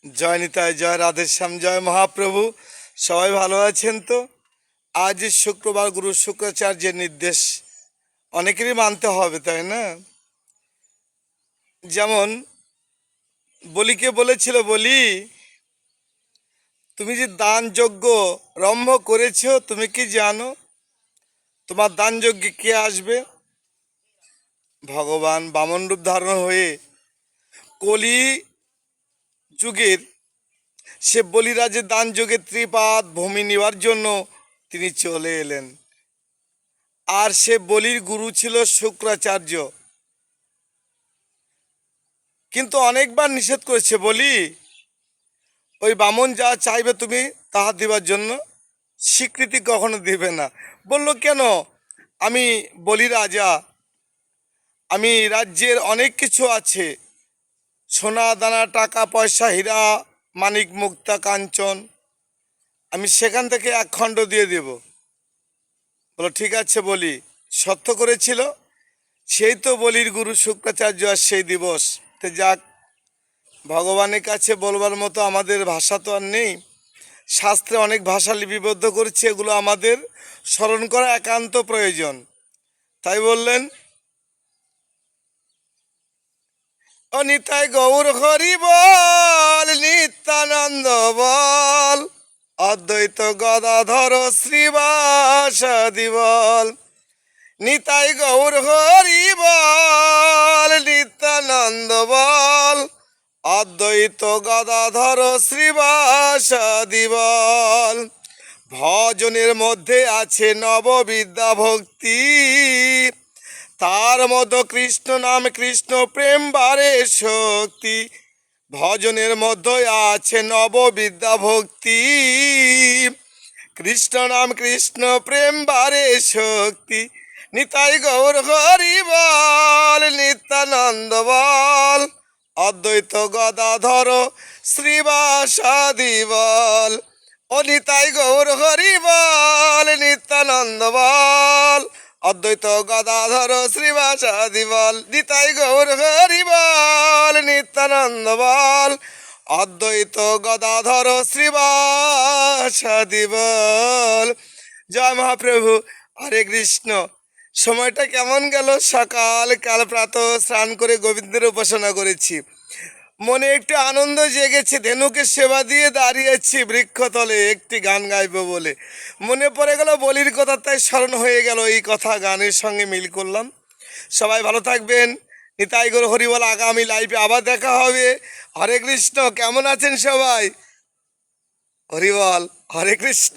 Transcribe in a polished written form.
জয় নিতাই, জয় রাধেশ্যাম, জয় মহাপ্রভু। সবাই ভালো আছেন তো? আজ শুক্রবার, গুরু শুক্রাচার্যের নির্দেশ অনেকেরই মানতে হবে, তাই না? যেমন বলিকে বলেছিল, বলি তুমি যে দান যজ্ঞ রম্ভ করেছো, তুমি কি জানো তোমার দান যজ্ঞে কে আসবে? ভগবান বামন রূপ ধারণ হয়ে কলি যুগের সে বলিরাজের দান যজ্ঞে ত্রিপাদ ভূমি নেওয়ার জন্য তিনি চলে এলেন। আর সে বলির গুরু ছিল শুক্রাচার্য। কিন্তু অনেকবার নিষেধ করেছে বলি, ওই বামন যা চাইবে তুমি তাহা দিবার জন্য স্বীকৃতি কখনো দিবে না। বলল, কেন? আমি বলি রাজা, আমি রাজ্যের অনেক কিছু আছে, সোনা দানা টাকা পয়সা হীরা মানিক মুক্তা কাঞ্চন, আমি সেখান থেকে এক খণ্ড দিয়ে দেব। বলো ঠিক আছে, বলি সত্য করেছিল। সেই তো বলির গুরু শুক্রাচার্য আর সেই দিবস। তো যাক, ভগবানের কাছে বলবার মতো আমাদের ভাষা তো আর নেই। শাস্ত্রে অনেক ভাষা লিপিবদ্ধ করেছে, এগুলো আমাদের স্মরণ করা একান্ত প্রয়োজন। তাই বললেন, ও নিতাই গৌর হরি বল, নিত্যানন্দ বল, অদ্বৈত গদাধর শ্রীবাসাদি বল। নিতাই গৌর হরি বল, নিত্যানন্দ বল, অদ্বৈত গদাধর শ্রীবাসাদি বল। ভজনের মধ্যে আছে নববিদ্যা ভক্তি, তার মতো কৃষ্ণ নাম কৃষ্ণ প্রেম বারে শক্তি। ভজনের মধ্যে আছে নববিদ্যা ভক্তি, কৃষ্ণ নাম কৃষ্ণ প্রেম বারে শক্তি। নিতাই গৌর হরি বল, নিত্যানন্দ বল, অদ্বৈত গদাধর শ্রীবাসাদি বল। ও নিতাই গৌর হরি বল, নিত্যানন্দ বল, অদ্বৈত গদাধর শ্রীবাসাদি বল। নিতাই গৌর হরি বল, নিত্যানন্দ বল, অদ্বৈত গদাধর শ্রীবাসাদি বল। জয় মহাপ্রভু, হরে কৃষ্ণ। সময়টা কেমন গেল? সকাল কাল প্রাতঃ স্নান করে গোবিন্দের উপাসনা করেছি। মনে একটু আনন্দ জেগেছে, ধেনুকে সেবা দিয়ে দাঁড়িয়েছি বৃক্ষতলে একটি গান গাইব বলে। মনে পড়ে গেল বলির কথা, তাই স্মরণ হয়ে গেল, এই কথা গানের সঙ্গে মিল করলাম। সবাই ভালো থাকবেন। নিতাই গৌর হরি বল। আগামী লাইভে আবার দেখা হবে। হরে কৃষ্ণ। কেমন আছেন সবাই? হরি বল, হরে কৃষ্ণ।